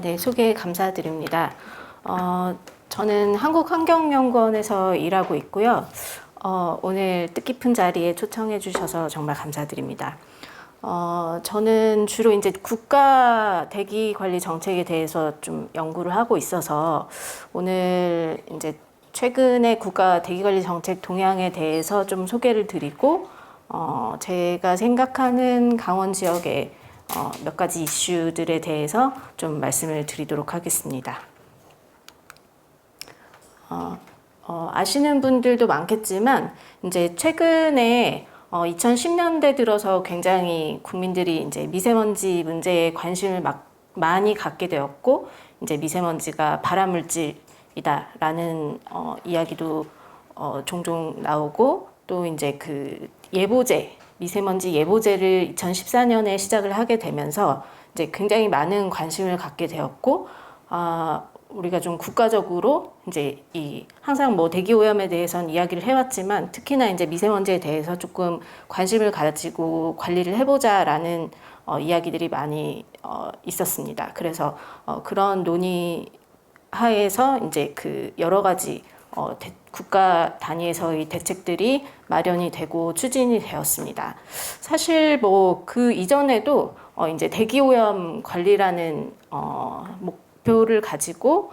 네, 소개 감사드립니다. 저는 한국환경연구원에서 일하고 있고요. 오늘 뜻깊은 자리에 초청해 주셔서 정말 감사드립니다. 저는 주로 이제 국가 대기 관리 정책에 대해서 좀 연구를 하고 있어서 오늘 이제 최근의 국가 대기 관리 정책 동향에 대해서 좀 소개를 드리고, 제가 생각하는 강원 지역의 몇 가지 이슈들에 대해서 좀 말씀을 드리도록 하겠습니다. 아시는 분들도 많겠지만 이제 최근에 2010년대 들어서 굉장히 국민들이 이제 미세먼지 문제에 관심을 많이 갖게 되었고, 이제 미세먼지가 발암물질이다라는 이야기도 종종 나오고, 또 이제 그 미세먼지 예보제를 2014년에 시작을 하게 되면서 이제 굉장히 많은 관심을 갖게 되었고, 우리가 좀 국가적으로 이제 항상 뭐 대기 오염에 대해서는 이야기를 해왔지만, 특히나 이제 미세먼지에 대해서 조금 관심을 가지고 관리를 해보자라는 이야기들이 많이 있었습니다. 그래서 그런 논의 하에서 이제 그 여러 가지 국가 단위에서의 대책들이 마련이 되고 추진이 되었습니다. 사실 뭐 그 이전에도 이제 대기오염 관리라는 목표를 가지고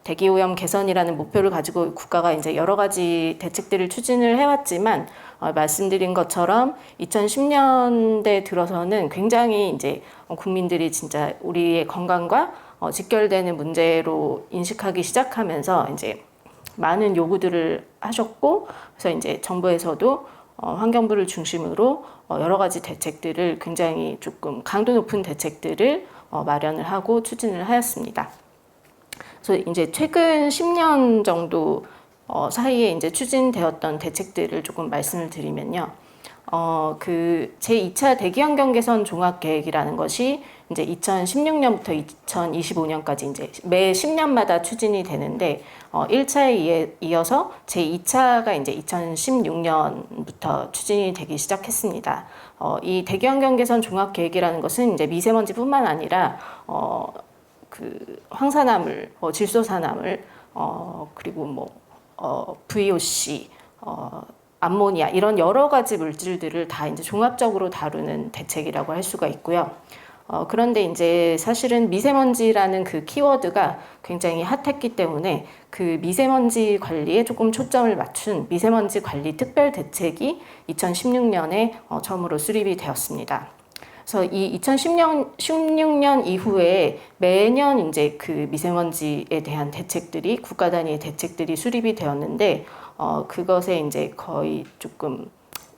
대기오염 개선이라는 목표를 가지고 국가가 이제 여러 가지 대책들을 추진을 해왔지만, 말씀드린 것처럼 2010년대 들어서는 굉장히 이제 국민들이 진짜 우리의 건강과 직결되는 문제로 인식하기 시작하면서 이제 많은 요구들을 하셨고, 그래서 이제 정부에서도 환경부를 중심으로 여러 가지 대책들을, 굉장히 조금 강도 높은 대책들을 마련을 하고 추진을 하였습니다. 그래서 이제 최근 10년 정도 사이에 이제 추진되었던 대책들을 조금 말씀을 드리면요. 그 제2차 대기환경 개선 종합계획이라는 것이 이제 2016년부터 2025년까지 이제 매 10년마다 추진이 되는데, 1차에 이어서 제2차가 이제 2016년부터 추진이 되기 시작했습니다. 이 대기환경 개선 종합계획이라는 것은 이제 미세먼지뿐만 아니라 그 황산화물, 질소산화물, 그리고 뭐 VOC, 암모니아, 이런 여러 가지 물질들을 다 이제 종합적으로 다루는 대책이라고 할 수가 있고요. 그런데 이제 사실은 미세먼지라는 그 키워드가 굉장히 핫했기 때문에 그 미세먼지 관리에 조금 초점을 맞춘 미세먼지 관리 특별 대책이 2016년에 처음으로 수립이 되었습니다. 그래서 이 2016년 이후에 매년 이제 그 미세먼지에 대한 대책들이, 국가 단위의 대책들이 수립이 되었는데, 그것에 이제 거의 조금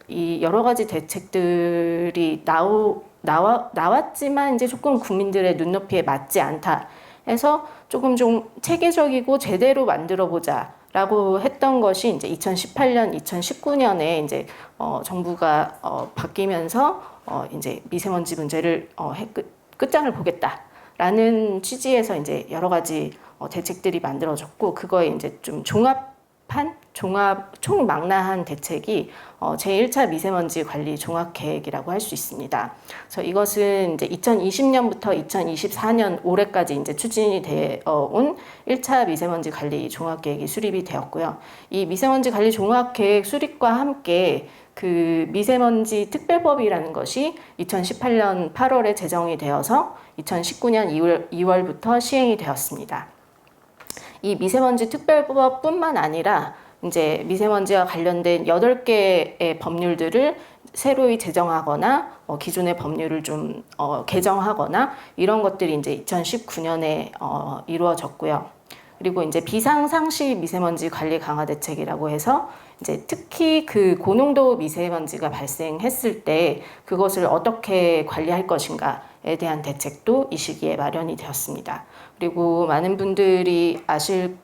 이 여러 가지 대책들이 나왔지만 이제 조금 국민들의 눈높이에 맞지 않다 해서 조금 좀 체계적이고 제대로 만들어 보자라고 했던 것이 이제 2018년, 2019년에 이제 정부가 바뀌면서 이제 미세먼지 문제를 끝장을 보겠다라는 취지에서 이제 여러 가지 대책들이 만들어졌고, 그거에 이제 좀 총망라한 대책이 제1차 미세먼지 관리 종합계획이라고 할 수 있습니다. 그래서 이것은 이제 2020년부터 2024년 올해까지 이제 추진이 되어 온 1차 미세먼지 관리 종합계획이 수립이 되었고요. 이 미세먼지 관리 종합계획 수립과 함께 그 미세먼지 특별법이라는 것이 2018년 8월에 제정이 되어서 2019년 2월부터 시행이 되었습니다. 이 미세먼지 특별법뿐만 아니라 이제 미세먼지와 관련된 8개의 법률들을 새로이 제정하거나 기존의 법률을 좀 개정하거나, 이런 것들이 이제 2019년에 이루어졌고요. 그리고 이제 비상상시 미세먼지 관리 강화 대책이라고 해서 이제 특히 그 고농도 미세먼지가 발생했을 때 그것을 어떻게 관리할 것인가에 대한 대책도 이 시기에 마련이 되었습니다. 그리고 많은 분들이 아실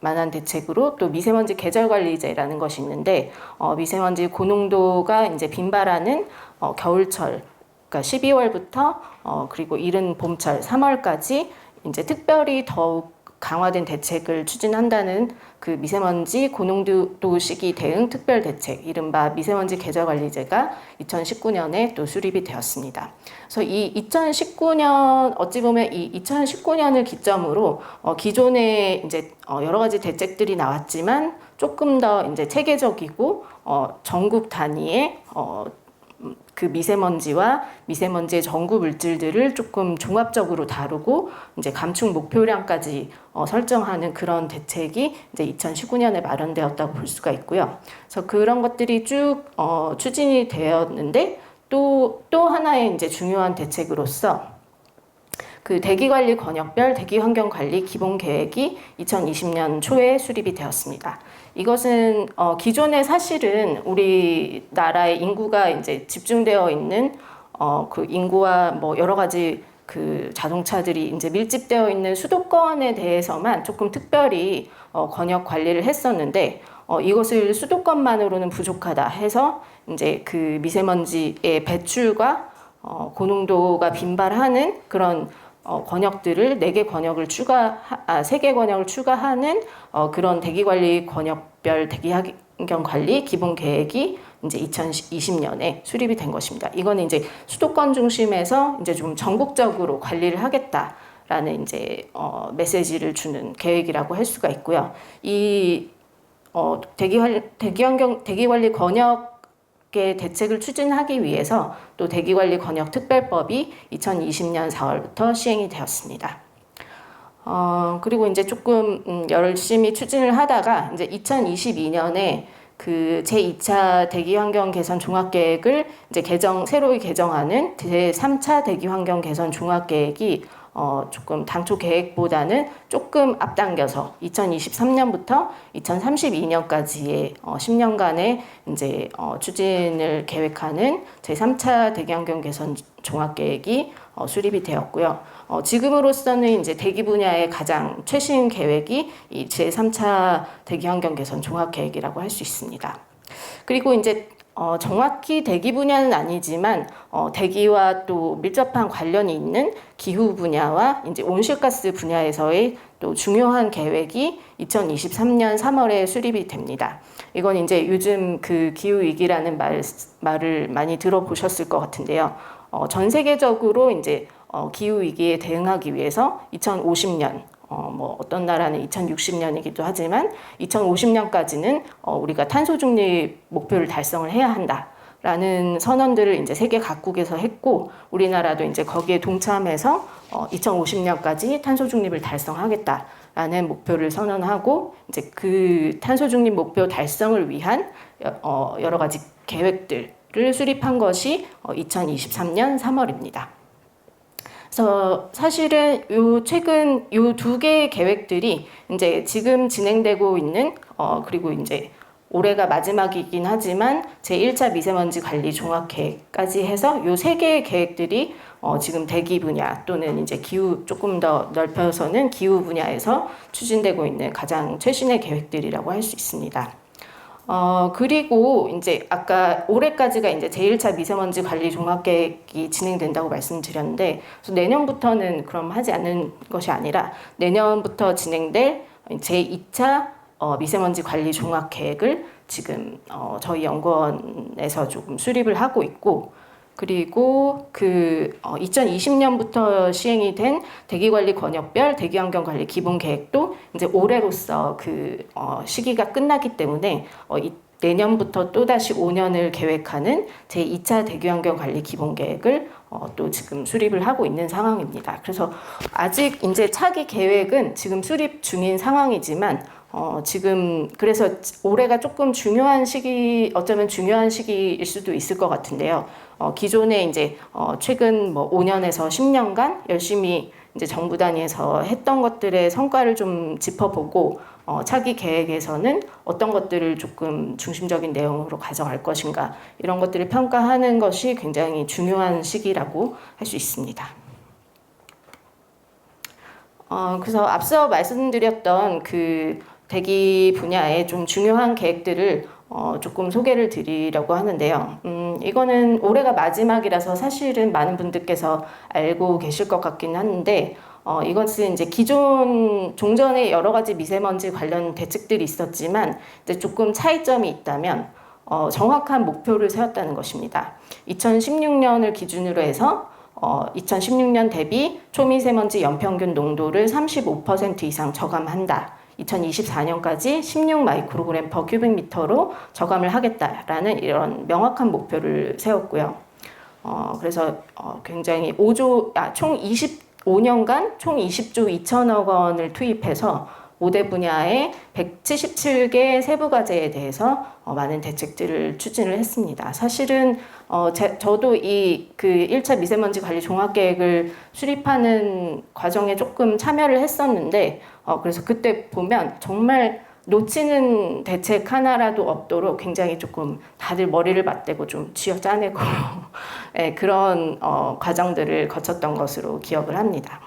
만한 대책으로 또 미세먼지 계절관리제라는 것이 있는데, 미세먼지 고농도가 이제 빈발하는 겨울철, 그러니까 12월부터 그리고 이른 봄철 3월까지 이제 특별히 더욱 강화된 대책을 추진한다는 그 미세먼지 고농도 시기 대응 특별 대책, 이른바 미세먼지 계절관리제가 2019년에 또 수립이 되었습니다. 그래서 이 2019년, 어찌 보면 이 2019년을 기점으로 기존에 이제 여러 가지 대책들이 나왔지만 조금 더 이제 체계적이고 전국 단위의 그 미세먼지와 미세먼지의 전구 물질들을 조금 종합적으로 다루고 이제 감축 목표량까지 설정하는 그런 대책이 이제 2019년에 마련되었다고 볼 수가 있고요. 그래서 그런 것들이 쭉 추진이 되었는데 또 하나의 이제 중요한 대책으로서 그 대기관리 권역별 대기환경관리 기본계획이 2020년 초에 수립이 되었습니다. 이것은 기존에 사실은 우리나라의 인구가 이제 집중되어 있는 그 인구와 뭐 여러 가지 그 자동차들이 이제 밀집되어 있는 수도권에 대해서만 조금 특별히 권역 관리를 했었는데 이것을 수도권만으로는 부족하다 해서 이제 그 미세먼지의 배출과 고농도가 빈발하는 그런 권역들을 4개 권역을 3개 권역을 추가하는 그런 대기관리 권역별 대기환경관리 기본계획이 이제 2020년에 수립이 된 것입니다. 이거는 이제 수도권 중심에서 이제 좀 전국적으로 관리를 하겠다라는 이제 메시지를 주는 계획이라고 할 수가 있고요. 이 대기관리 권역 대책을 추진하기 위해서 또 대기관리 권역 특별법이 2020년 4월부터 시행이 되었습니다. 그리고 이제 조금 열심히 추진을 하다가 이제 2022년에 그 제2차 대기환경 개선 종합계획을 이제 새로 개정하는 제3차 대기환경 개선 종합계획이 조금 당초 계획보다는 조금 앞당겨서 2023년부터 2032년까지의 10년간의 이제 추진을 계획하는 제3차 대기환경 개선 종합계획이 수립이 되었고요. 지금으로서는 이제 대기 분야의 가장 최신 계획이 이 제3차 대기환경 개선 종합계획이라고 할 수 있습니다. 그리고 이제 정확히 대기 분야는 아니지만 대기와 또 밀접한 관련이 있는 기후 분야와 이제 온실가스 분야에서의 또 중요한 계획이 2023년 3월에 수립이 됩니다. 이건 이제 요즘 그 기후 위기라는 말을 많이 들어보셨을 것 같은데요. 전 세계적으로 이제 기후 위기에 대응하기 위해서 2050년 뭐 어떤 나라는 2060년이기도 하지만 2050년까지는 우리가 탄소 중립 목표를 달성을 해야 한다라는 선언들을 이제 세계 각국에서 했고 우리나라도 이제 거기에 동참해서 2050년까지 탄소 중립을 달성하겠다라는 목표를 선언하고 이제 그 탄소 중립 목표 달성을 위한 여러 가지 계획들을 수립한 것이 2023년 3월입니다. 그래서 사실은 최근 요 2개의 계획들이 이제 지금 진행되고 있는 그리고 이제 올해가 마지막이긴 하지만 제1차 미세먼지 관리 종합계획까지 해서 요 3개의 계획들이 지금 대기 분야 또는 이제 기후 조금 더 넓혀서는 기후 분야에서 추진되고 있는 가장 최신의 계획들이라고 할 수 있습니다. 그리고 이제 아까 올해까지가 이제 제1차 미세먼지 관리 종합계획이 진행된다고 말씀드렸는데, 그래서 내년부터는 그럼 하지 않는 것이 아니라 내년부터 진행될 제2차 미세먼지 관리 종합계획을 지금 저희 연구원에서 조금 수립을 하고 있고, 그리고 그 2020년부터 시행이 된 대기관리 권역별 대기환경관리 기본계획도 이제 올해로서 그 시기가 끝나기 때문에 내년부터 또다시 5년을 계획하는 제2차 대기환경관리 기본계획을 또 지금 수립을 하고 있는 상황입니다. 그래서 아직 이제 차기 계획은 지금 수립 중인 상황이지만 지금 그래서 올해가 조금 중요한 시기, 어쩌면 중요한 시기일 수도 있을 것 같은데요. 기존에 이제 최근 뭐 5년에서 10년간 열심히 이제 정부 단위에서 했던 것들의 성과를 좀 짚어보고 차기 계획에서는 어떤 것들을 조금 중심적인 내용으로 가져갈 것인가, 이런 것들을 평가하는 것이 굉장히 중요한 시기라고 할 수 있습니다. 그래서 앞서 말씀드렸던 그 대기 분야의 좀 중요한 계획들을 조금 소개를 드리려고 하는데요. 이거는 올해가 마지막이라서 사실은 많은 분들께서 알고 계실 것 같긴 한데, 이것은 이제 기존 종전에 여러 가지 미세먼지 관련 대책들이 있었지만 이제 조금 차이점이 있다면 정확한 목표를 세웠다는 것입니다. 2016년을 기준으로 해서 2016년 대비 초미세먼지 연평균 농도를 35% 이상 저감한다. 2024년까지 16 마이크로그램 퍼 큐빅미터로 저감을 하겠다라는 이런 명확한 목표를 세웠고요. 그래서 굉장히 총 25년간 총 20조 2천억 원을 투입해서 5대 분야의 177개 세부과제에 대해서 많은 대책들을 추진을 했습니다. 사실은 저도 그 1차 미세먼지 관리 종합계획을 수립하는 과정에 조금 참여를 했었는데 그래서 그때 보면 정말 놓치는 대책 하나라도 없도록 굉장히 조금 다들 머리를 맞대고 좀 쥐어짜내고 네, 그런 과정들을 거쳤던 것으로 기억을 합니다.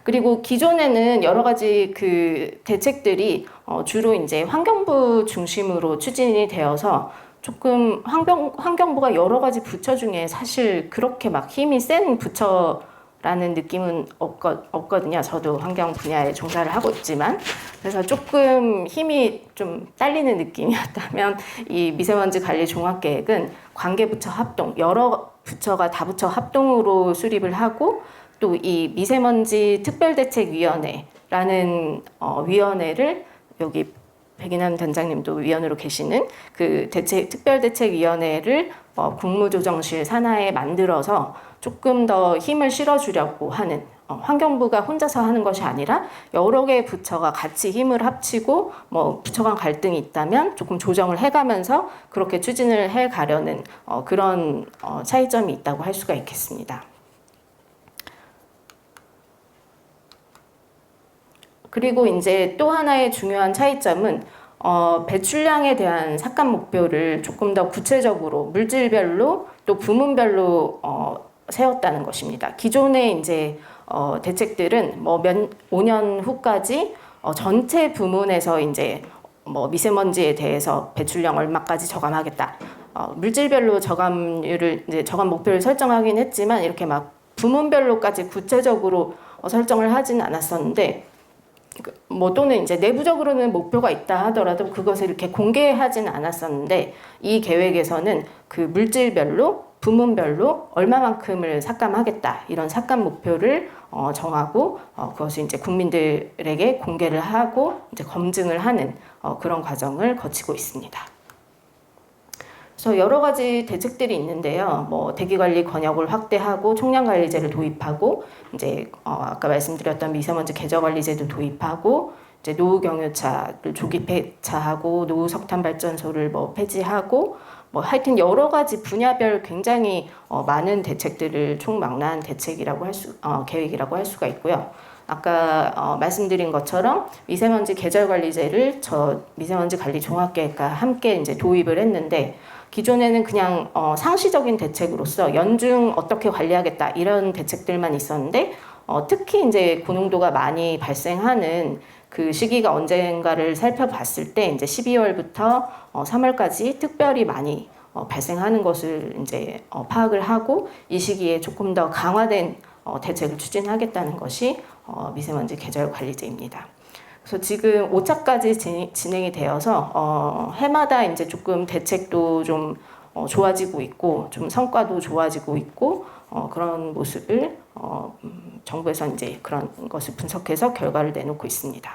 그리고 기존에는 여러 가지 그 대책들이 주로 이제 환경부 중심으로 추진이 되어서 조금 환경부가 여러 가지 부처 중에 사실 그렇게 막 힘이 센 부처라는 느낌은 없거든요. 저도 환경 분야에 종사를 하고 있지만 그래서 조금 힘이 좀 딸리는 느낌이었다면 이 미세먼지 관리 종합계획은 관계부처 합동 여러 부처가 다부처 합동으로 수립을 하고 또 이 미세먼지 특별대책위원회라는 위원회를 여기 백인환 단장님도 위원으로 계시는 그 특별대책위원회를 국무조정실 산하에 만들어서 조금 더 힘을 실어주려고 하는 환경부가 혼자서 하는 것이 아니라 여러 개의 부처가 같이 힘을 합치고 부처 간 갈등이 있다면 조금 조정을 해가면서 그렇게 추진을 해가려는 그런 차이점이 있다고 할 수가 있겠습니다. 그리고 이제 또 하나의 중요한 차이점은 배출량에 대한 삭감 목표를 조금 더 구체적으로 물질별로 또 부문별로 세웠다는 것입니다. 기존의 이제 대책들은 5년 후까지 전체 부문에서 이제 미세먼지에 대해서 배출량 얼마까지 저감하겠다. 물질별로 저감률을 이제 저감 목표를 설정하긴 했지만 이렇게 막 부문별로까지 구체적으로 설정을 하지는 않았었는데. 또는 이제 내부적으로는 목표가 있다 하더라도 그것을 이렇게 공개하지는 않았었는데 이 계획에서는 그 물질별로 부문별로 얼마만큼을 삭감하겠다 이런 삭감 목표를 정하고 그것을 이제 국민들에게 공개를 하고 이제 검증을 하는 그런 과정을 거치고 있습니다. 그래서 여러 가지 대책들이 있는데요. 대기관리 권역을 확대하고 총량관리제를 도입하고 이제 아까 말씀드렸던 미세먼지 계저관리제도 도입하고 이제 노후 경유차를 조기 폐차하고 노후 석탄 발전소를 폐지하고 하여튼 여러 가지 분야별 굉장히 많은 대책들을 총망라한 대책이라고 계획이라고 할 수가 있고요. 아까 말씀드린 것처럼 미세먼지 계절관리제를 미세먼지 관리 종합계획과 함께 이제 도입을 했는데 기존에는 그냥 상시적인 대책으로서 연중 어떻게 관리하겠다 이런 대책들만 있었는데 특히 이제 고농도가 많이 발생하는 그 시기가 언젠가를 살펴봤을 때 이제 12월부터 3월까지 특별히 많이 발생하는 것을 이제 파악을 하고 이 시기에 조금 더 강화된 대책을 추진하겠다는 것이 미세먼지 계절 관리제입니다. 그래서 지금 5차까지 진행이 되어서 해마다 이제 조금 대책도 좀 좋아지고 있고 좀 성과도 좋아지고 있고 그런 모습을 정부에서 이제 그런 것을 분석해서 결과를 내놓고 있습니다.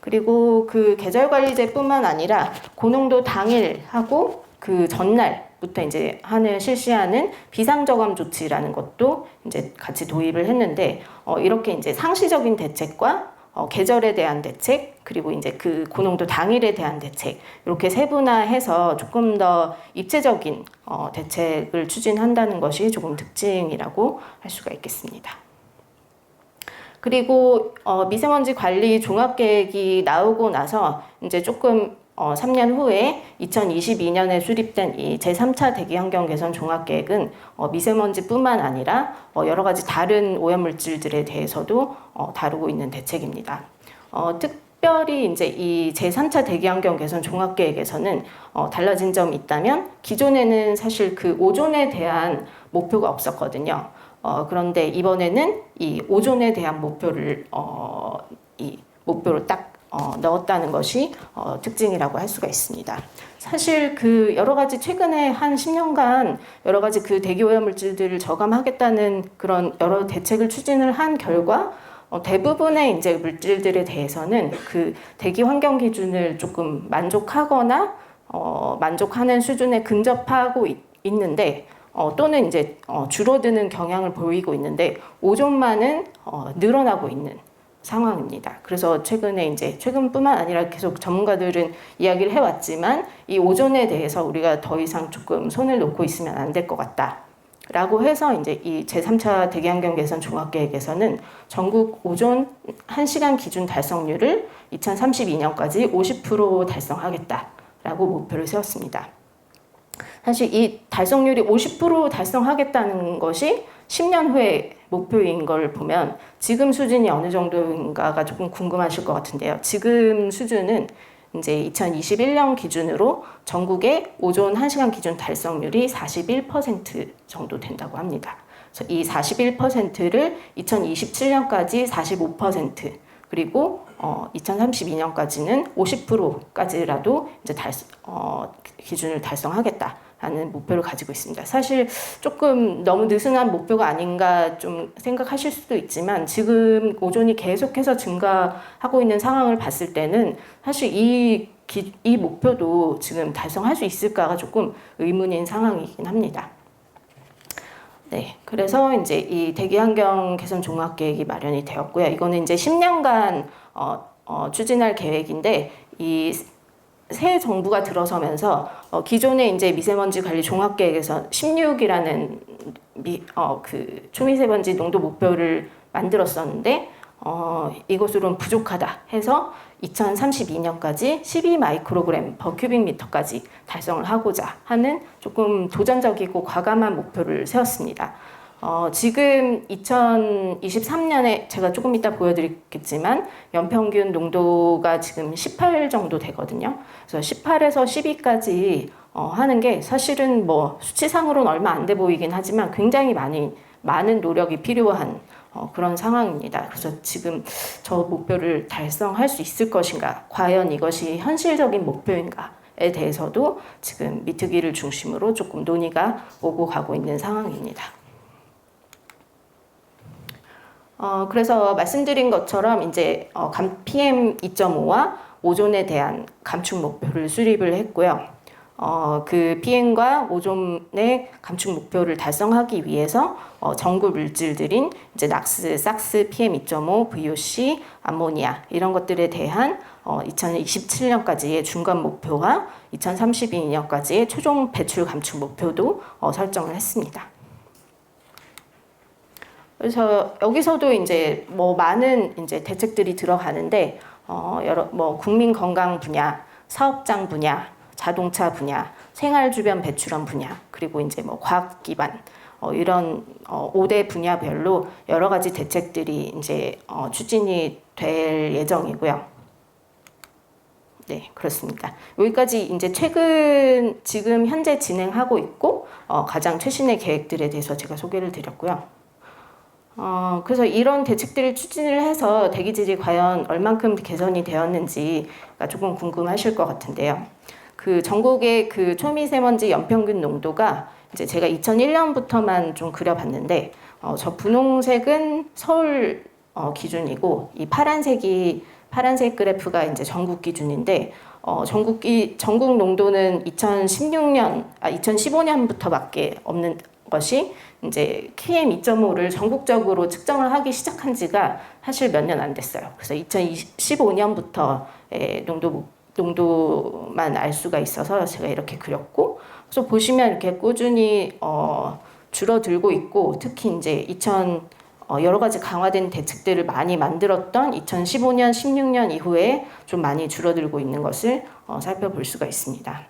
그리고 그 계절관리제뿐만 아니라 고농도 당일하고 그 전날부터 이제 실시하는 비상저감 조치라는 것도 이제 같이 도입을 했는데 이렇게 이제 상시적인 대책과 계절에 대한 대책 그리고 이제 그 고농도 당일에 대한 대책 이렇게 세분화해서 조금 더 입체적인 대책을 추진한다는 것이 조금 특징이라고 할 수가 있겠습니다. 그리고 미세먼지 관리 종합계획이 나오고 나서 이제 조금 3년 후에 2022년에 수립된 이 제3차 대기환경 개선 종합계획은 미세먼지뿐만 아니라 여러 가지 다른 오염물질들에 대해서도 다루고 있는 대책입니다. 특별히 이제 이 제3차 대기환경 개선 종합계획에서는 달라진 점이 있다면 기존에는 사실 그 오존에 대한 목표가 없었거든요. 그런데 이번에는 이 오존에 대한 목표를 이 목표로 딱 넣었다는 것이 특징이라고 할 수가 있습니다. 사실 그 여러 가지 최근에 한 10년간 여러 가지 그 대기오염 물질들을 저감하겠다는 그런 여러 대책을 추진을 한 결과 대부분의 이제 물질들에 대해서는 그 대기 환경 기준을 조금 만족하거나 만족하는 수준에 근접하고 있는데 또는 이제 줄어드는 경향을 보이고 있는데 오존만은 늘어나고 있는 상황입니다. 그래서 최근뿐만 아니라 계속 전문가들은 이야기를 해왔지만 이 오존에 대해서 우리가 더 이상 조금 손을 놓고 있으면 안 될 것 같다라고 해서 이제 이 제3차 대기환경 개선 종합계획에서는 전국 오존 1시간 기준 달성률을 2032년까지 50% 달성하겠다라고 목표를 세웠습니다. 사실 이 달성률이 50% 달성하겠다는 것이 10년 후에 목표인 걸 보면 지금 수준이 어느 정도인가가 조금 궁금하실 것 같은데요. 지금 수준은 이제 2021년 기준으로 전국의 오존 1시간 기준 달성률이 41% 정도 된다고 합니다. 그래서 이 41%를 2027년까지 45% 그리고 2032년까지는 50%까지라도 이제 기준을 달성하겠다라는 목표를 가지고 있습니다. 사실 조금 너무 느슨한 목표가 아닌가 좀 생각하실 수도 있지만 지금 오존이 계속해서 증가하고 있는 상황을 봤을 때는 사실 이 목표도 지금 달성할 수 있을까가 조금 의문인 상황이긴 합니다. 네, 그래서 이제 이 대기환경 개선 종합계획이 마련이 되었고요. 이거는 이제 10년간 추진할 계획인데 이 새 정부가 들어서면서 기존의 이제 미세먼지 관리 종합계획에서 16이라는 그 초미세먼지 농도 목표를 만들었었는데 이것으로는 부족하다 해서 2032년까지 12 마이크로그램 per 큐빅미터까지 달성을 하고자 하는 조금 도전적이고 과감한 목표를 세웠습니다. 지금 2023년에 제가 조금 이따 보여드리겠지만 연평균 농도가 지금 18 정도 되거든요. 그래서 18에서 12까지 하는 게 사실은 뭐 수치상으로는 얼마 안 돼 보이긴 하지만 굉장히 많은 노력이 필요한 그런 상황입니다. 그래서 지금 저 목표를 달성할 수 있을 것인가, 과연 이것이 현실적인 목표인가에 대해서도 지금 미특위를 중심으로 조금 논의가 오고 가고 있는 상황입니다. 그래서 말씀드린 것처럼 이제 PM 2.5와 오존에 대한 감축 목표를 수립을 했고요. 그 PM과 오존의 감축 목표를 달성하기 위해서 전구 물질들인 이제 낙스, 삭스, PM 2.5, VOC, 암모니아 이런 것들에 대한 2027년까지의 중간 목표와 2032년까지의 최종 배출 감축 목표도 설정을 했습니다. 그래서 여기서도 이제 뭐 많은 이제 대책들이 들어가는데 국민 건강 분야, 사업장 분야, 자동차 분야, 생활 주변 배출원 분야, 그리고 이제 뭐 과학 기반 이런 5대 분야별로 여러 가지 대책들이 이제 추진이 될 예정이고요. 네, 그렇습니다. 여기까지 이제 지금 현재 진행하고 있고 가장 최신의 계획들에 대해서 제가 소개를 드렸고요. 그래서 이런 대책들을 추진을 해서 대기질이 과연 얼만큼 개선이 되었는지가 조금 궁금하실 것 같은데요. 그 전국의 그 초미세먼지 연평균 농도가 이제 제가 2001년부터만 좀 그려봤는데, 저 분홍색은 서울 기준이고, 이 파란색 그래프가 이제 전국 기준인데, 전국 농도는 2015년부터밖에 없는 것이 이제 PM 2.5를 전국적으로 측정을 하기 시작한 지가 사실 몇 년 안 됐어요. 그래서 2015년부터 농도만 알 수가 있어서 제가 이렇게 그렸고, 그래서 보시면 이렇게 꾸준히 줄어들고 있고, 특히 이제 여러 가지 강화된 대책들을 많이 만들었던 2015년, 16년 이후에 좀 많이 줄어들고 있는 것을 살펴볼 수가 있습니다.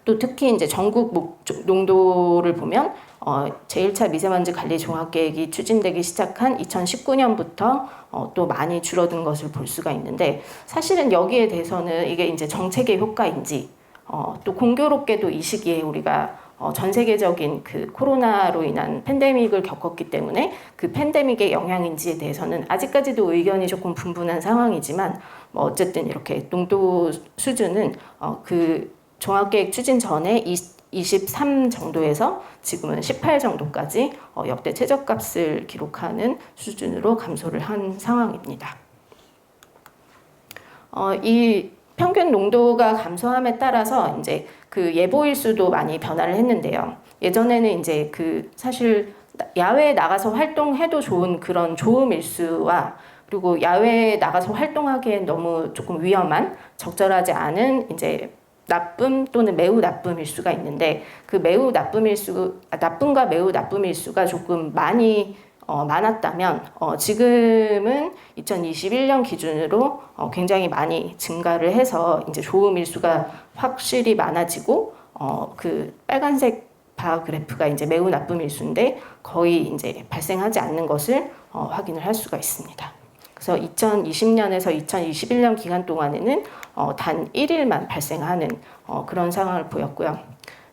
또 특히 이제 전국 농도를 보면 제1차 미세먼지 관리 종합계획이 추진되기 시작한 2019년부터 또 많이 줄어든 것을 볼 수가 있는데, 사실은 여기에 대해서는 이게 이제 정책의 효과인지 또 공교롭게도 이 시기에 우리가 전 세계적인 그 코로나로 인한 팬데믹을 겪었기 때문에 그 팬데믹의 영향인지에 대해서는 아직까지도 의견이 조금 분분한 상황이지만 뭐 어쨌든 이렇게 농도 수준은 그 종합계획 추진 전에 23 정도에서 지금은 18 정도까지 역대 최저값을 기록하는 수준으로 감소를 한 상황입니다. 이 평균 농도가 감소함에 따라서 이제 그 예보일수도 많이 변화를 했는데요. 예전에는 이제 그 사실 야외에 나가서 활동해도 좋은 그런 좋음일수와 그리고 야외에 나가서 활동하기엔 너무 조금 위험한 적절하지 않은 이제 나쁨 또는 매우 나쁨 일수가 있는데 그 매우 나쁨 일수, 나쁨과 매우 나쁨 일수가 조금 많이 많았다면 지금은 2021년 기준으로 굉장히 많이 증가를 해서 이제 좋음 일수가 확실히 많아지고 그 빨간색 바 그래프가 이제 매우 나쁨 일수인데 거의 이제 발생하지 않는 것을 확인을 할 수가 있습니다. 그래서 2020년에서 2021년 기간 동안에는 단 1일만 발생하는 그런 상황을 보였고요.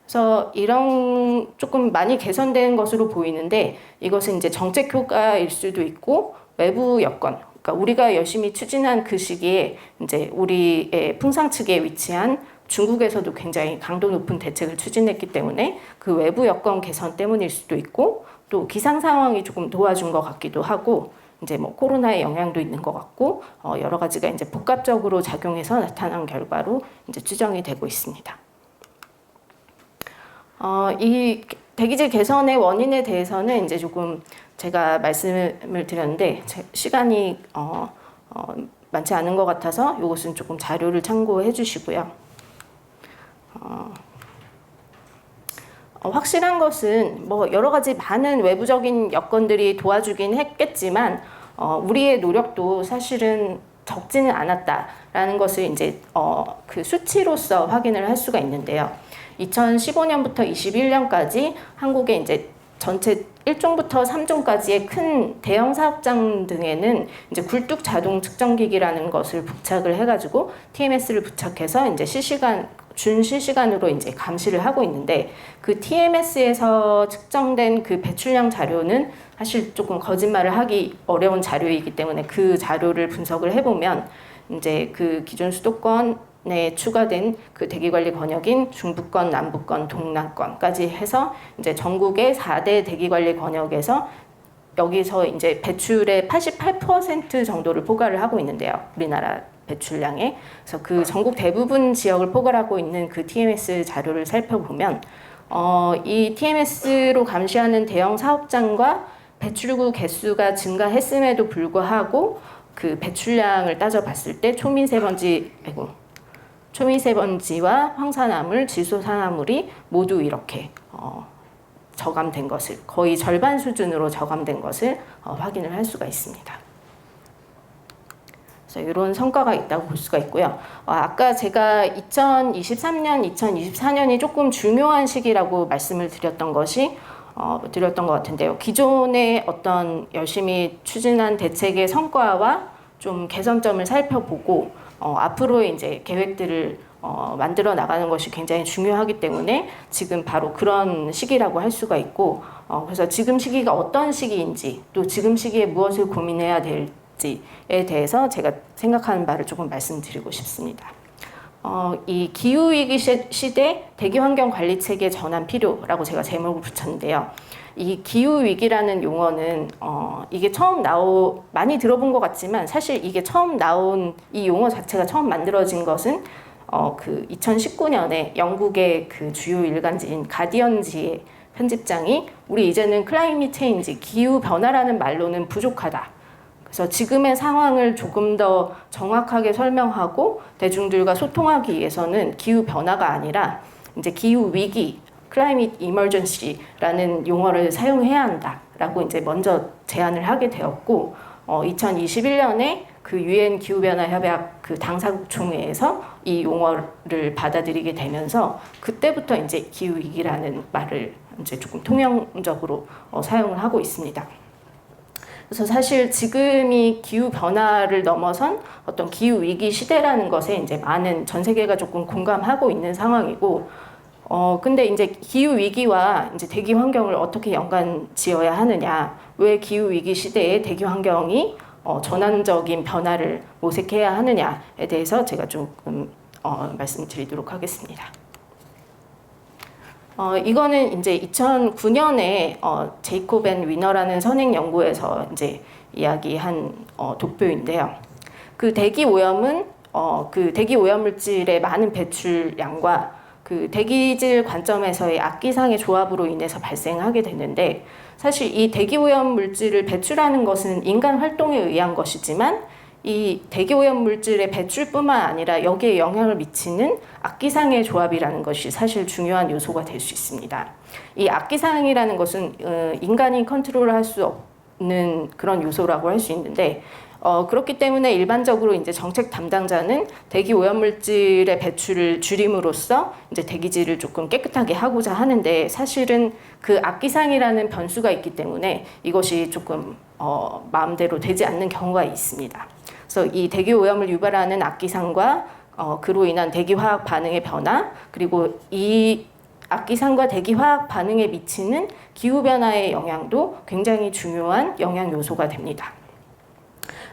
그래서 이런 조금 많이 개선된 것으로 보이는데 이것은 이제 정책 효과일 수도 있고 외부 여건, 그러니까 우리가 열심히 추진한 그 시기에 이제 우리의 풍상 측에 위치한 중국에서도 굉장히 강도 높은 대책을 추진했기 때문에 그 외부 여건 개선 때문일 수도 있고 또 기상 상황이 조금 도와준 것 같기도 하고 이제 뭐 코로나의 영향도 있는 것 같고 여러 가지가 이제 복합적으로 작용해서 나타난 결과로 이제 추정이 되고 있습니다. 이 대기질 개선의 원인에 대해서는 이제 조금 제가 말씀을 드렸는데 시간이 많지 않은 것 같아서 이것은 조금 자료를 참고해 주시고요. 확실한 것은 뭐 여러 가지 많은 외부적인 여건들이 도와주긴 했겠지만 우리의 노력도 사실은 적지는 않았다라는 것을 이제 그 수치로서 확인을 할 수가 있는데요. 2015년부터 21년까지 한국의 이제 전체 1종부터 3종까지의 큰 대형 사업장 등에는 이제 굴뚝 자동 측정기기라는 것을 부착을 해가지고 TMS를 부착해서 이제 준실시간으로 이제 감시를 하고 있는데 그 TMS에서 측정된 그 배출량 자료는 사실 조금 거짓말을 하기 어려운 자료이기 때문에 그 자료를 분석을 해보면 이제 그 기존 수도권에 추가된 그 대기관리 권역인 중부권, 남부권, 동남권까지 해서 이제 전국의 4대 대기관리 권역에서 여기서 이제 배출의 88% 정도를 포괄을 하고 있는데요. 우리나라 배출량에. 그래서 그 전국 대부분 지역을 포괄하고 있는 그 TMS 자료를 살펴보면 이 TMS로 감시하는 대형 사업장과 배출구 개수가 증가했음에도 불구하고 그 배출량을 따져봤을 때 초미세먼지와 황산화물, 질소산화물이 모두 이렇게 저감된 것을 거의 절반 수준으로 저감된 것을 확인을 할 수가 있습니다. 그래서 이런 성과가 있다고 볼 수가 있고요. 아까 제가 2023년, 2024년이 조금 중요한 시기라고 말씀을 드렸던 것 같은데요. 기존의 어떤 열심히 추진한 대책의 성과와 좀 개선점을 살펴보고 앞으로 이제 계획들을 만들어 나가는 것이 굉장히 중요하기 때문에 지금 바로 그런 시기라고 할 수가 있고 그래서 지금 시기가 어떤 시기인지 또 지금 시기에 무엇을 고민해야 될지에 대해서 제가 생각하는 바를 조금 말씀드리고 싶습니다. 이 기후위기 시대 대기환경관리체계 전환 필요라고 제가 제목을 붙였는데요. 이 기후위기라는 용어는 이게 많이 들어본 것 같지만 사실 이게 처음 나온 이 용어 자체가 처음 만들어진 것은 그 2019년에 영국의 그 주요 일간지인 가디언지의 편집장이 우리 이제는 클라이밋 체인지, 기후변화라는 말로는 부족하다. 그래서 지금의 상황을 조금 더 정확하게 설명하고 대중들과 소통하기 위해서는 기후 변화가 아니라 이제 기후 위기, climate emergency라는 용어를 사용해야 한다라고 이제 먼저 제안을 하게 되었고, 2021년에 그 유엔 기후 변화 협약 그 당사국 총회에서 이 용어를 받아들이게 되면서 그때부터 이제 기후 위기라는 말을 이제 조금 통용적으로 사용을 하고 있습니다. 그래서 사실 지금이 기후 변화를 넘어선 어떤 기후 위기 시대라는 것에 이제 많은 전 세계가 조금 공감하고 있는 상황이고 근데 이제 기후 위기와 이제 대기 환경을 어떻게 연관 지어야 하느냐, 왜 기후 위기 시대에 대기 환경이 전환적인 변화를 모색해야 하느냐에 대해서 제가 조금 말씀드리도록 하겠습니다. 이거는 이제 2009년에 제이콥 앤 위너라는 선행 연구에서 이제 이야기한 독보인데요. 그 대기 오염은 그 대기 오염 물질의 많은 배출량과 그 대기질 관점에서의 악기상의 조합으로 인해서 발생하게 되는데, 사실 이 대기 오염 물질을 배출하는 것은 인간 활동에 의한 것이지만 이 대기 오염 물질의 배출뿐만 아니라 여기에 영향을 미치는 악기상의 조합이라는 것이 사실 중요한 요소가 될 수 있습니다. 이 악기상이라는 것은 인간이 컨트롤할 수 없는 그런 요소라고 할 수 있는데, 그렇기 때문에 일반적으로 이제 정책 담당자는 대기 오염 물질의 배출을 줄임으로써 이제 대기질을 조금 깨끗하게 하고자 하는데, 사실은 그 악기상이라는 변수가 있기 때문에 이것이 조금 마음대로 되지 않는 경우가 있습니다. 그래서 이 대기 오염을 유발하는 악기상과 그로 인한 대기 화학 반응의 변화, 그리고 이 악기상과 대기 화학 반응에 미치는 기후 변화의 영향도 굉장히 중요한 영향 요소가 됩니다.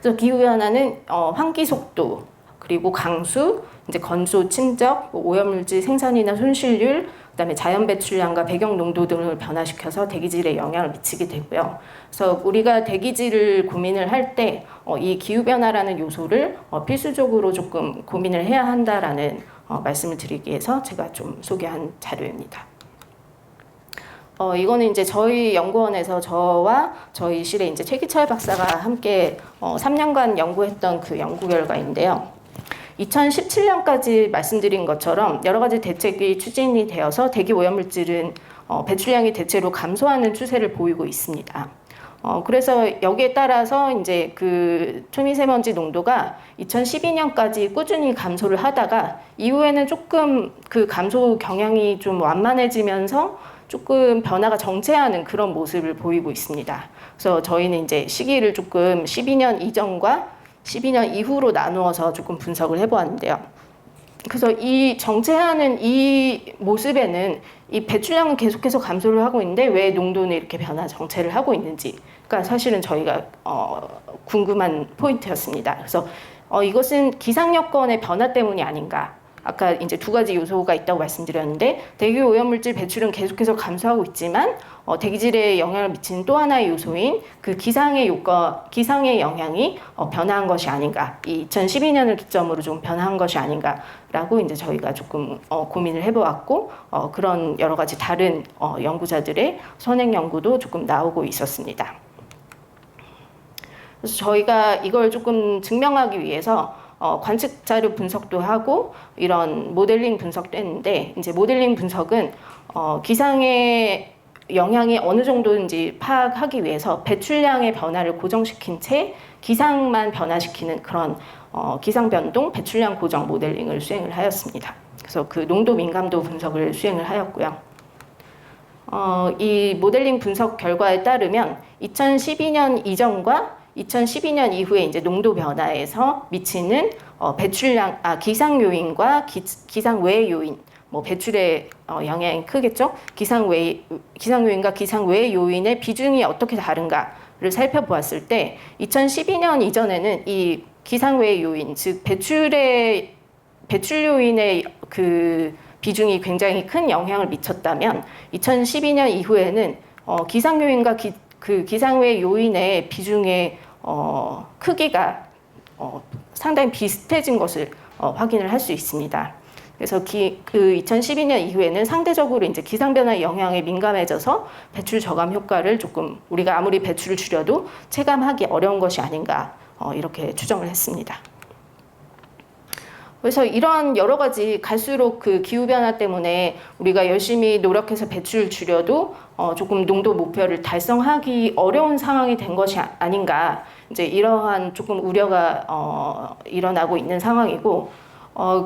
그래서 기후 변화는 환기 속도, 그리고 강수, 이제 건조, 침적, 오염물질 생산이나 손실률, 그다음에 자연 배출량과 배경 농도 등을 변화시켜서 대기질에 영향을 미치게 되고요. 그래서 우리가 대기질을 고민을 할 때 이 기후 변화라는 요소를 필수적으로 조금 고민을 해야 한다라는 말씀을 드리기 위해서 제가 좀 소개한 자료입니다. 이거는 이제 저희 연구원에서 저와 저희 실에 이제 최기철 박사가 함께 3년간 연구했던 그 연구 결과인데요. 2017년까지 말씀드린 것처럼 여러 가지 대책이 추진이 되어서 대기 오염물질은 배출량이 대체로 감소하는 추세를 보이고 있습니다. 그래서 여기에 따라서 이제 그 초미세먼지 농도가 2012년까지 꾸준히 감소를 하다가 이후에는 조금 그 감소 경향이 좀 완만해지면서 조금 변화가 정체하는 그런 모습을 보이고 있습니다. 그래서 저희는 이제 시기를 조금 12년 이전과 12년 이후로 나누어서 조금 분석을 해보았는데요. 그래서 이 정체하는 이 모습에는 이 배출량은 계속해서 감소를 하고 있는데 왜 농도는 이렇게 변화 정체를 하고 있는지가 사실은 저희가 궁금한 포인트였습니다. 그래서 이것은 기상 여건의 변화 때문이 아닌가. 아까 이제 두 가지 요소가 있다고 말씀드렸는데, 대기 오염물질 배출은 계속해서 감소하고 있지만 대기질에 영향을 미치는 또 하나의 요소인 그 기상의 영향이 변화한 것이 아닌가, 이 2012년을 기점으로 좀 변화한 것이 아닌가라고 이제 저희가 조금 고민을 해보았고, 그런 여러 가지 다른 연구자들의 선행 연구도 조금 나오고 있었습니다. 그래서 저희가 이걸 조금 증명하기 위해서 관측 자료 분석도 하고 이런 모델링 분석도 했는데, 이제 모델링 분석은 기상의 영향이 어느 정도인지 파악하기 위해서 배출량의 변화를 고정시킨 채 기상만 변화시키는 그런 기상 변동 배출량 고정 모델링을 수행을 하였습니다. 그래서 그 농도 민감도 분석을 수행을 하였고요. 이 모델링 분석 결과에 따르면 2012년 이전과 2012년 이후에 이제 농도 변화에서 미치는 배출량, 기상 요인과 기상 외 요인, 뭐 배출의 영향이 크겠죠. 기상 요인과 기상 외 요인의 비중이 어떻게 다른가를 살펴보았을 때, 2012년 이전에는 이 기상 외 요인, 즉 배출 요인의 그 비중이 굉장히 큰 영향을 미쳤다면, 2012년 이후에는 기상 요인과 그 기상 외 요인의 비중의 크기가 상당히 비슷해진 것을 확인을 할 수 있습니다. 그래서 그 2012년 이후에는 상대적으로 이제 기상 변화의 영향에 민감해져서 배출 저감 효과를 조금 우리가 아무리 배출을 줄여도 체감하기 어려운 것이 아닌가, 이렇게 추정을 했습니다. 그래서 이런 여러 가지 갈수록 그 기후 변화 때문에 우리가 열심히 노력해서 배출을 줄여도 조금 농도 목표를 달성하기 어려운 상황이 된 것이 아닌가, 이제 이러한 조금 우려가 일어나고 있는 상황이고,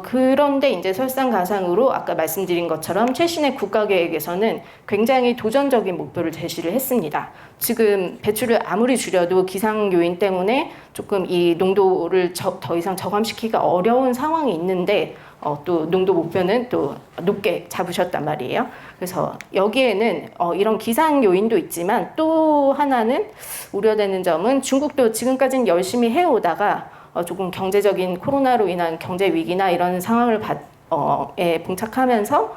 그런데 이제 설상가상으로 아까 말씀드린 것처럼 최신의 국가계획에서는 굉장히 도전적인 목표를 제시를 했습니다. 지금 배출을 아무리 줄여도 기상 요인 때문에 조금 이 농도를 더 이상 저감시키기가 어려운 상황이 있는데, 또 농도 목표는 또 높게 잡으셨단 말이에요. 그래서 여기에는 이런 기상 요인도 있지만 또 하나는 우려되는 점은 중국도 지금까지는 열심히 해오다가 조금 경제적인 코로나로 인한 경제 위기나 이런 상황을 봉착하면서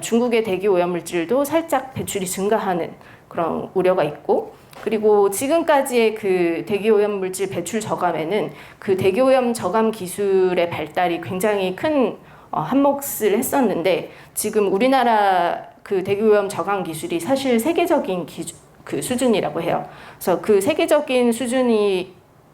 중국의 대기 오염물질도 살짝 배출이 증가하는 그런 우려가 있고, 그리고 지금까지의 그 대기오염물질 배출 저감에는 그 대기오염 저감 기술의 발달이 굉장히 큰 한몫을 했었는데, 지금 우리나라 그 대기오염 저감 기술이 사실 세계적인 그 수준이라고 해요. 그래서 그 세계적인 수준에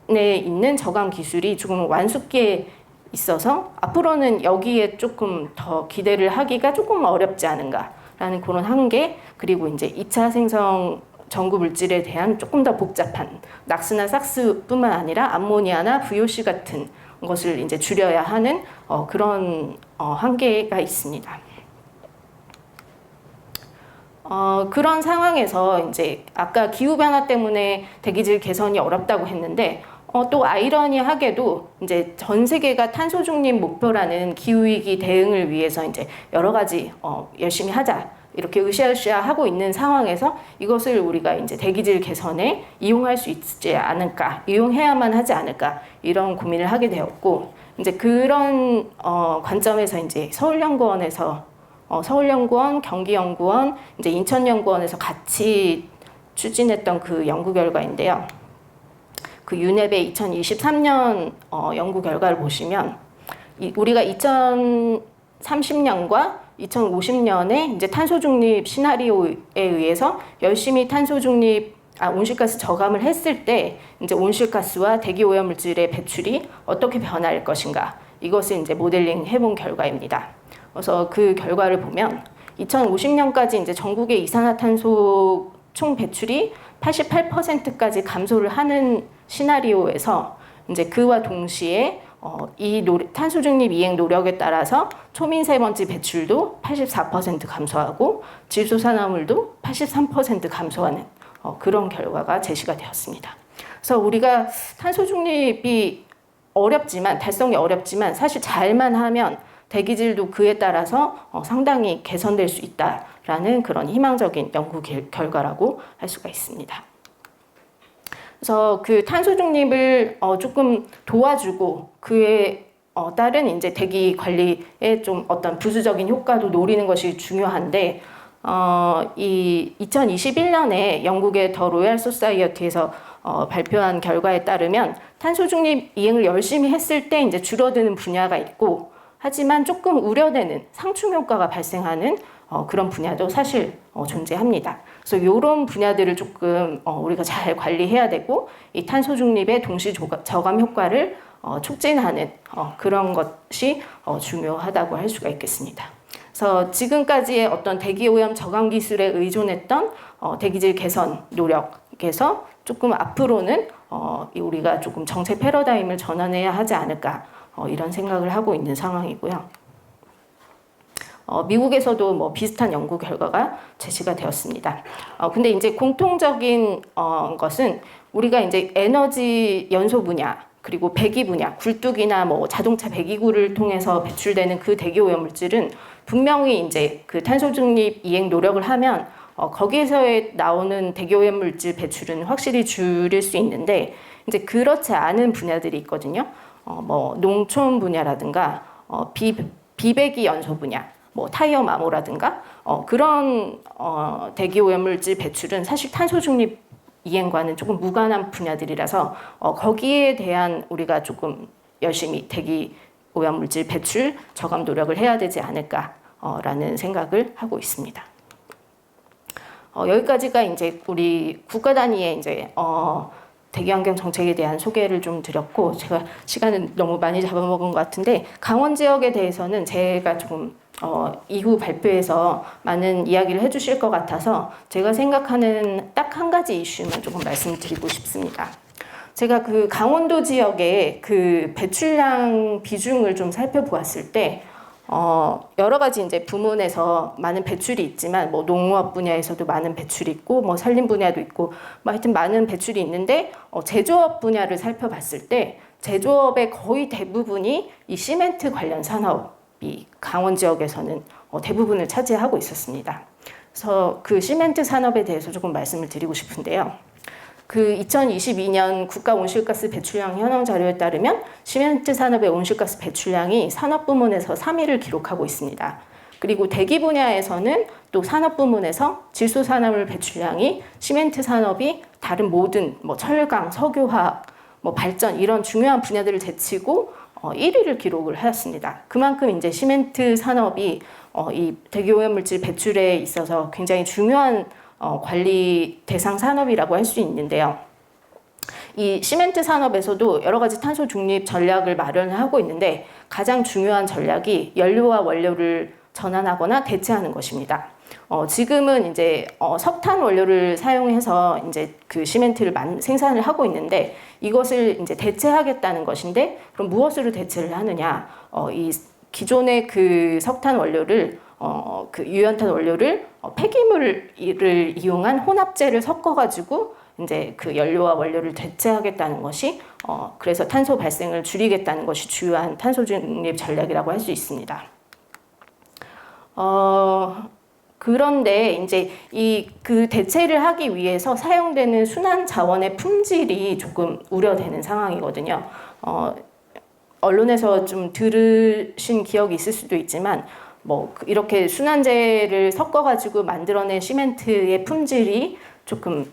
있는 저감 기술이 조금 완숙기에 있어서 앞으로는 여기에 조금 더 기대를 하기가 조금 어렵지 않은가라는 그런 한계, 그리고 이제 2차 생성 전구 물질에 대한 조금 더 복잡한 낙스나 삭스뿐만 아니라 암모니아나 VOC 같은 것을 이제 줄여야 하는 그런 한계가 있습니다. 그런 상황에서 이제 아까 기후 변화 때문에 대기질 개선이 어렵다고 했는데, 또 아이러니하게도 이제 전 세계가 탄소 중립 목표라는 기후 위기 대응을 위해서 이제 여러 가지 열심히 하자 이렇게 으쌰으쌰 하고 있는 상황에서 이것을 우리가 이제 대기질 개선에 이용할 수 있지 않을까, 이용해야만 하지 않을까, 이런 고민을 하게 되었고, 이제 그런 관점에서 이제 서울연구원, 경기연구원, 이제 인천연구원에서 같이 추진했던 그 연구 결과인데요. 그 유넵의 2023년 연구 결과를 보시면, 우리가 2030년과 2050년에 이제 탄소 중립 시나리오에 의해서 열심히 온실가스 저감을 했을 때 이제 온실가스와 대기 오염물질의 배출이 어떻게 변할 것인가, 이것을 이제 모델링 해본 결과입니다. 그래서 그 결과를 보면 2050년까지 이제 전국의 이산화탄소 총 배출이 88%까지 감소를 하는 시나리오에서 이제 그와 동시에 탄소 중립 이행 노력에 따라서 초미세먼지 배출도 84% 감소하고 질소산화물도 83% 감소하는 그런 결과가 제시가 되었습니다. 그래서 우리가 탄소 중립이 달성이 어렵지만 사실 잘만 하면 대기질도 그에 따라서 상당히 개선될 수 있다라는 그런 희망적인 연구 결과라고 할 수가 있습니다. 그래서 그 탄소 중립을 조금 도와주고 그에 따른 이제 대기 관리에 좀 어떤 부수적인 효과도 노리는 것이 중요한데, 이 2021년에 영국의 더 로얄 소사이어티에서 발표한 결과에 따르면 탄소 중립 이행을 열심히 했을 때 이제 줄어드는 분야가 있고, 하지만 조금 우려되는 상충 효과가 발생하는 그런 분야도 사실 존재합니다. 그래서 이런 분야들을 조금 우리가 잘 관리해야 되고, 이 탄소 중립의 동시 저감 효과를 촉진하는 그런 것이 중요하다고 할 수가 있겠습니다. 그래서 지금까지의 어떤 대기오염 저감 기술에 의존했던 대기질 개선 노력에서 조금 앞으로는 우리가 조금 정책 패러다임을 전환해야 하지 않을까, 이런 생각을 하고 있는 상황이고요. 미국에서도 뭐 비슷한 연구 결과가 제시가 되었습니다. 근데 이제 공통적인 것은 우리가 이제 에너지 연소 분야, 그리고 배기 분야, 굴뚝이나 뭐 자동차 배기구를 통해서 배출되는 그 대기 오염물질은 분명히 이제 그 탄소 중립 이행 노력을 하면 거기에서 나오는 대기 오염물질 배출은 확실히 줄일 수 있는데, 이제 그렇지 않은 분야들이 있거든요. 뭐 농촌 분야라든가 비배기 연소 분야, 뭐 타이어 마모라든가 그런 대기 오염물질 배출은 사실 탄소 중립 이행과는 조금 무관한 분야들이라서 거기에 대한 우리가 조금 열심히 대기 오염물질 배출 저감 노력을 해야 되지 않을까라는 생각을 하고 있습니다. 여기까지가 이제 우리 국가 단위의 이제 대기환경 정책에 대한 소개를 좀 드렸고, 제가 시간을 너무 많이 잡아먹은 것 같은데 강원 지역에 대해서는 제가 조금 이후 발표에서 많은 이야기를 해주실 것 같아서 제가 생각하는 딱 한 가지 이슈만 조금 말씀드리고 싶습니다. 제가 그 강원도 지역의 그 배출량 비중을 좀 살펴보았을 때 여러 가지 이제 부문에서 많은 배출이 있지만, 뭐 농업 분야에서도 많은 배출이 있고, 뭐 산림 분야도 있고, 뭐 하여튼 많은 배출이 있는데, 제조업 분야를 살펴봤을 때 제조업의 거의 대부분이 이 시멘트 관련 산업 산업이 강원 지역에서는 대부분을 차지하고 있었습니다. 그래서 그 시멘트 산업에 대해서 조금 말씀을 드리고 싶은데요. 그 2022년 국가 온실가스 배출량 현황 자료에 따르면 시멘트 산업의 온실가스 배출량이 산업 부문에서 3위를 기록하고 있습니다. 그리고 대기 분야에서는 또 산업 부문에서 질소 산화물 배출량이 시멘트 산업이 다른 모든 철강, 석유화학, 발전 이런 중요한 분야들을 제치고 1위를 기록을 하였습니다. 그만큼 이제 시멘트 산업이 이 대기오염물질 배출에 있어서 굉장히 중요한 관리 대상 산업이라고 할 수 있는데요. 이 시멘트 산업에서도 여러 가지 탄소 중립 전략을 마련을 하고 있는데 가장 중요한 전략이 연료와 원료를 전환하거나 대체하는 것입니다. 지금은 이제 석탄 원료를 사용해서 이제 그 시멘트를 생산을 하고 있는데 이것을 이제 대체하겠다는 것인데 그럼 무엇으로 대체를 하느냐? 이 기존의 그 석탄 원료를 그 유연탄 원료를 폐기물을 이용한 혼합재를 섞어가지고 이제 그 연료와 원료를 대체하겠다는 것이 그래서 탄소 발생을 줄이겠다는 것이 주요한 탄소 중립 전략이라고 할 수 있습니다. 그런데 이제 그 대체를 하기 위해서 사용되는 순환 자원의 품질이 조금 우려되는 상황이거든요. 언론에서 좀 들으신 기억이 있을 수도 있지만 이렇게 순환재를 섞어가지고 만들어낸 시멘트의 품질이 조금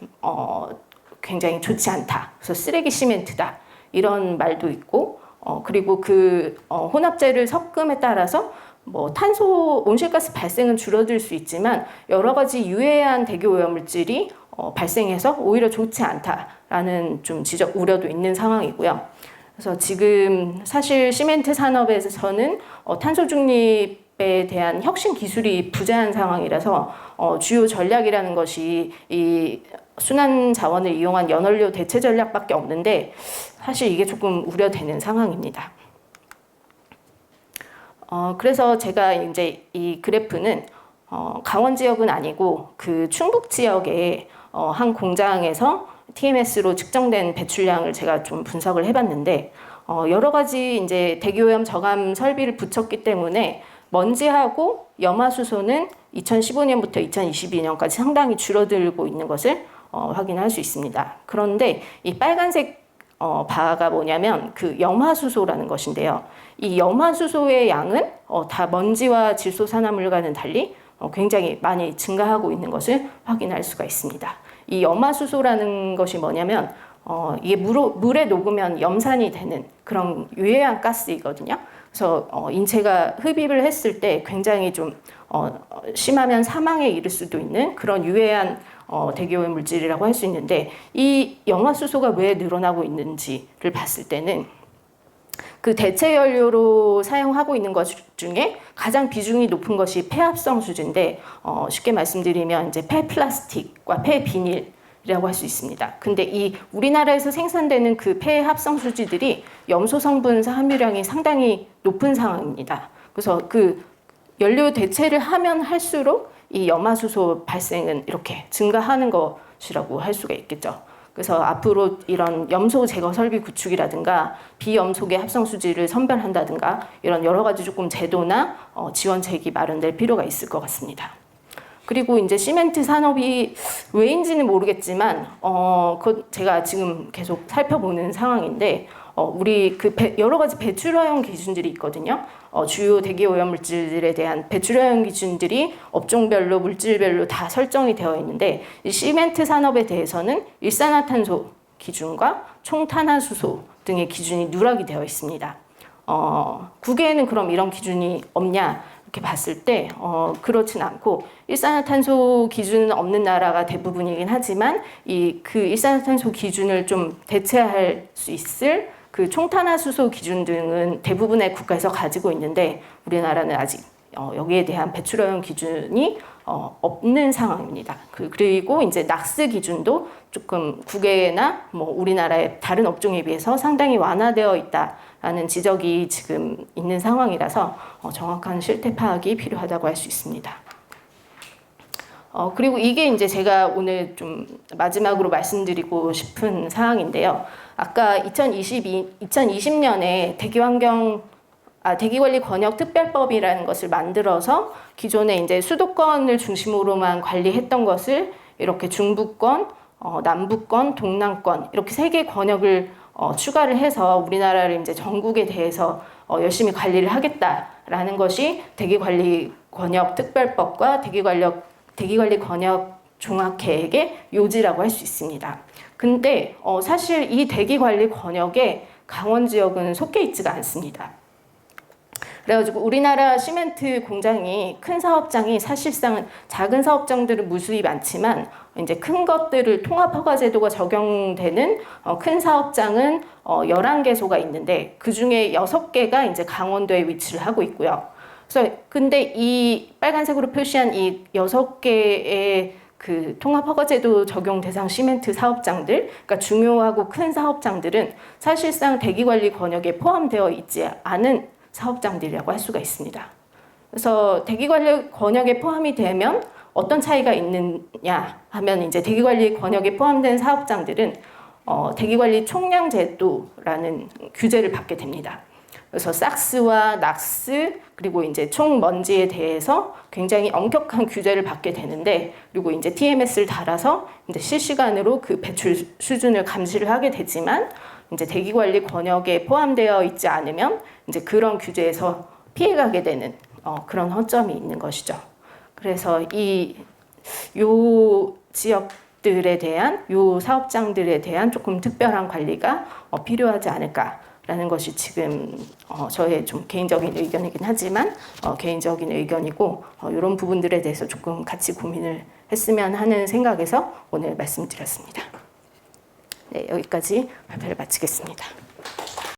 굉장히 좋지 않다. 그래서 쓰레기 시멘트다. 이런 말도 있고 그리고 그 혼합재를 섞음에 따라서 탄소 온실가스 발생은 줄어들 수 있지만 여러 가지 유해한 대기오염물질이 발생해서 오히려 좋지 않다라는 좀 지적 우려도 있는 상황이고요. 그래서 지금 사실 시멘트 산업에서는 탄소 중립에 대한 혁신 기술이 부재한 상황이라서 주요 전략이라는 것이 이 순환 자원을 이용한 연원료 대체 전략밖에 없는데 사실 이게 조금 우려되는 상황입니다. 그래서 제가 이제 이 그래프는 강원 지역은 아니고 그 충북 지역의 한 공장에서 TMS로 측정된 배출량을 제가 좀 분석을 해봤는데 여러 가지 이제 대기오염 저감 설비를 붙였기 때문에 먼지하고 염화수소는 2015년부터 2022년까지 상당히 줄어들고 있는 것을 확인할 수 있습니다. 그런데 이 빨간색 바가 뭐냐면 그 염화수소라는 것인데요. 이 염화수소의 양은 다 먼지와 질소산화물과는 달리 굉장히 많이 증가하고 있는 것을 확인할 수가 있습니다. 이 염화수소라는 것이 뭐냐면 이게 물에 녹으면 염산이 되는 그런 유해한 가스이거든요. 그래서 인체가 흡입을 했을 때 굉장히 좀 심하면 사망에 이를 수도 있는 그런 유해한 대기오염 물질이라고 할 수 있는데 이 염화수소가 왜 늘어나고 있는지를 봤을 때는 그 대체 연료로 사용하고 있는 것 중에 가장 비중이 높은 것이 폐합성 수지인데 쉽게 말씀드리면 이제 폐플라스틱과 폐비닐이라고 할 수 있습니다. 근데 이 우리나라에서 생산되는 그 폐합성 수지들이 염소 성분 함유량이 상당히 높은 상황입니다. 그래서 그 연료 대체를 하면 할수록 이 염화수소 발생은 이렇게 증가하는 것이라고 할 수가 있겠죠. 그래서 앞으로 이런 염소 제거 설비 구축이라든가 비염소계 합성 수지를 선별한다든가 이런 여러 가지 조금 제도나 지원책이 마련될 필요가 있을 것 같습니다. 그리고 이제 시멘트 산업이 왜인지는 모르겠지만 제가 지금 계속 살펴보는 상황인데 우리 그 여러 가지 배출 허용 기준들이 있거든요. 주요 대기오염 물질들에 대한 배출 허용 기준들이 업종별로 물질별로 다 설정이 되어 있는데 이 시멘트 산업에 대해서는 일산화탄소 기준과 총탄화수소 등의 기준이 누락이 되어 있습니다. 국외에는 그럼 이런 기준이 없냐? 이렇게 봤을 때 그렇진 않고 일산화탄소 기준은 없는 나라가 대부분이긴 하지만 그 일산화탄소 기준을 좀 대체할 수 있을 그 총탄화수소 기준 등은 대부분의 국가에서 가지고 있는데 우리나라는 아직 여기에 대한 배출허용 기준이 없는 상황입니다. 그리고 이제 낙스 기준도 조금 국외나 우리나라의 다른 업종에 비해서 상당히 완화되어 있다라는 지적이 지금 있는 상황이라서 정확한 실태 파악이 필요하다고 할 수 있습니다. 그리고 이게 이제 제가 오늘 좀 마지막으로 말씀드리고 싶은 사항인데요. 아까 2020년에 대기환경 대기관리 권역 특별법이라는 것을 만들어서 기존에 이제 수도권을 중심으로만 관리했던 것을 이렇게 중부권, 남부권, 동남권 이렇게 세 개 권역을 추가를 해서 우리나라를 이제 전국에 대해서 열심히 관리를 하겠다라는 것이 대기관리 권역 특별법과 대기관리 권역 종합계획의 요지라고 할 수 있습니다. 근데 사실 이 대기관리 권역에 강원 지역은 속해 있지가 않습니다. 그래가지고 우리나라 시멘트 공장이 큰 사업장이 사실상은 작은 사업장들은 무수히 많지만 이제 큰 것들을 통합허가제도가 적용되는 큰 사업장은 11개소가 있는데 그 중에 6개가 이제 강원도에 위치를 하고 있고요. 그래서 근데 이 빨간색으로 표시한 이 6개의 그 통합허가제도 적용 대상 시멘트 사업장들, 그러니까 중요하고 큰 사업장들은 사실상 대기관리 권역에 포함되어 있지 않은 사업장들이라고 할 수가 있습니다. 그래서 대기관리 권역에 포함이 되면 어떤 차이가 있느냐 하면 이제 대기관리 권역에 포함된 사업장들은 대기관리 총량제도라는 규제를 받게 됩니다. 그래서 삭스와 낙스 그리고 이제 총 먼지에 대해서 굉장히 엄격한 규제를 받게 되는데 그리고 이제 TMS를 달아서 이제 실시간으로 그 배출 수준을 감시를 하게 되지만 이제 대기관리 권역에 포함되어 있지 않으면 이제 그런 규제에서 피해가게 되는 그런 허점이 있는 것이죠. 그래서 요 지역들에 대한 요 사업장들에 대한 조금 특별한 관리가 필요하지 않을까라는 것이 지금 저의 좀 개인적인 의견이긴 하지만 개인적인 의견이고 이런 부분들에 대해서 조금 같이 고민을 했으면 하는 생각에서 오늘 말씀드렸습니다. 네, 여기까지 발표를 마치겠습니다.